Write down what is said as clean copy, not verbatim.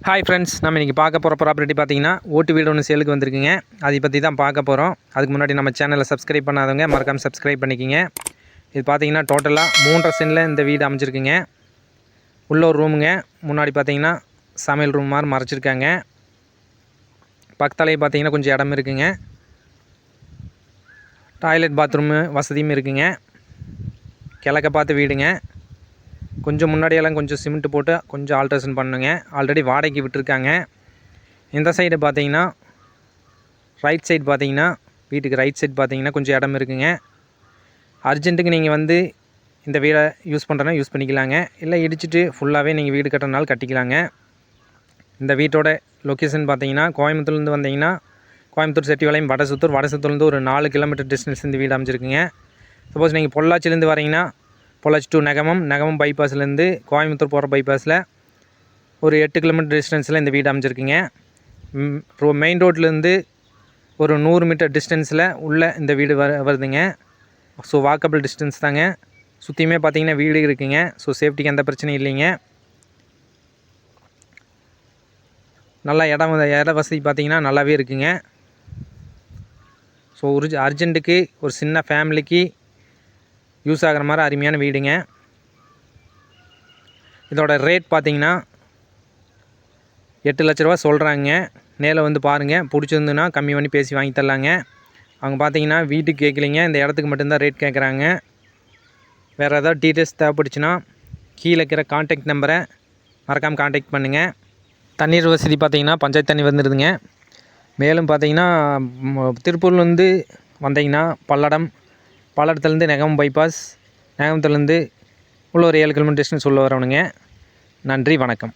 Hi friends, நம்ம இன்றைக்கி பார்க்க போகிற ப்ராப்பர்ட்டி பார்த்தீங்கன்னா ஓட்டு வீடு ஒன்று சேலுக்கு வந்திருக்குங்க. அதை பற்றி தான் பார்க்க போகிறோம். அதுக்கு முன்னாடி நம்ம சேனலை சப்ஸ்கிரைப் பண்ணாதவங்க மறக்காமல் சப்ஸ்கிரைப் பண்ணிக்கிங்க. இது பார்த்தீங்கன்னா டோட்டலாக 3.5 சென்டில் இந்த வீடு அமைச்சிருக்குங்க. உள்ள ஒரு ரூமுங்க. முன்னாடி பார்த்தீங்கன்னா சமையல் ரூம் மாதிரி மறைச்சிருக்காங்க. பக்கத்தாலேயே பார்த்தீங்கன்னா கொஞ்சம் இடம் இருக்குங்க. டாய்லெட் பாத்ரூமு வசதியும் இருக்குங்க. கிழக்க பார்த்து வீடுங்க. கொஞ்சம் முன்னாடியெல்லாம் கொஞ்சம் சிமெண்ட் போட்டு கொஞ்சம் ஆல்ட்ரேஷன் பண்ணுங்க. ஆல்ரெடி வாடகைக்கு விட்டுருக்காங்க. இந்த சைடு பார்த்தீங்கன்னா ரைட் சைடு பார்த்தீங்கன்னா வீட்டுக்கு ரைட் சைடு பார்த்தீங்கன்னா கொஞ்சம் இடம் இருக்குங்க. அர்ஜென்ட்டுக்கு நீங்கள் வந்து இந்த வீடை யூஸ் பண்ணுறனா யூஸ் பண்ணிக்கலாங்க. இல்லை இடிச்சிட்டு ஃபுல்லாகவே நீங்கள் வீடு கட்டுறதுனால கட்டிக்கலாங்க. இந்த வீட்டோட லொக்கேஷன் பார்த்தீங்கன்னா கோயம்புத்தூர்லேருந்து வந்தீங்கன்னா கோயம்புத்தூர் செட்டிபாளையம் வடசுத்தூர்லேருந்து ஒரு 4 கிலோமீட்டர் டிஸ்டன்ஸ் இந்த வீடு அமைச்சிருக்குங்க. சப்போஸ் நீங்கள் பொள்ளாச்சிலேருந்து வரீங்கன்னா பொள்ளாச்சி டு நெகமம் பைபாஸ்லேருந்து கோயம்புத்தூர் போகிற பைபாஸில் ஒரு 8 கிலோமீட்டர் டிஸ்டன்ஸில் இந்த வீடு அமைச்சிருக்குங்க. மெயின் ரோட்லேருந்து ஒரு 100 மீட்டர் டிஸ்டன்ஸில் உள்ள இந்த வீடு வருதுங்க. ஸோ வாக்கபிள் டிஸ்டன்ஸ் தாங்க. சுற்றியுமே பார்த்தீங்கன்னா வீடு இருக்குங்க. ஸோ சேஃப்டிக்கு எந்த பிரச்சனையும் இல்லைங்க. நல்லா இட வசதி பார்த்தீங்கன்னா நல்லாவே இருக்குங்க. ஸோ அர்ஜென்ட்டுக்கு ஒரு சின்ன ஃபேமிலிக்கு யூஸ் ஆகிற மாதிரி அருமையான வீடுங்க. இதோட ரேட் பார்த்தீங்கன்னா 8 லட்ச ரூபா சொல்கிறாங்க. நேரில் வந்து பாருங்கள். பிடிச்சிருந்துன்னா கம்மி பண்ணி பேசி வாங்கி தரலாங்க. அவங்க பார்த்தீங்கன்னா வீட்டுக்கு கேட்கலிங்க, இந்த இடத்துக்கு மட்டும்தான் ரேட் கேட்குறாங்க. வேறு ஏதாவது டீட்டெயில்ஸ் தேவைப்பட்டுச்சுன்னா கீழே இருக்கிற கான்டாக்ட் நம்பரை மறக்காமல் கான்டாக்ட் பண்ணுங்கள். தண்ணீர் வசதி பார்த்தீங்கன்னா பஞ்சாயத்து தண்ணி வந்துடுதுங்க. மேலும் பார்த்தீங்கன்னா திருப்பூர்லேருந்து வந்தீங்கன்னா பல்லடத்துலேருந்து நெகமம் பைபாஸ், நெகமத்துலேருந்து உள்ள ஒரு 7 கிலோமீட்டர் டிஸ்டன்ஸ் உள்ள வரணுங்க. நன்றி, வணக்கம்.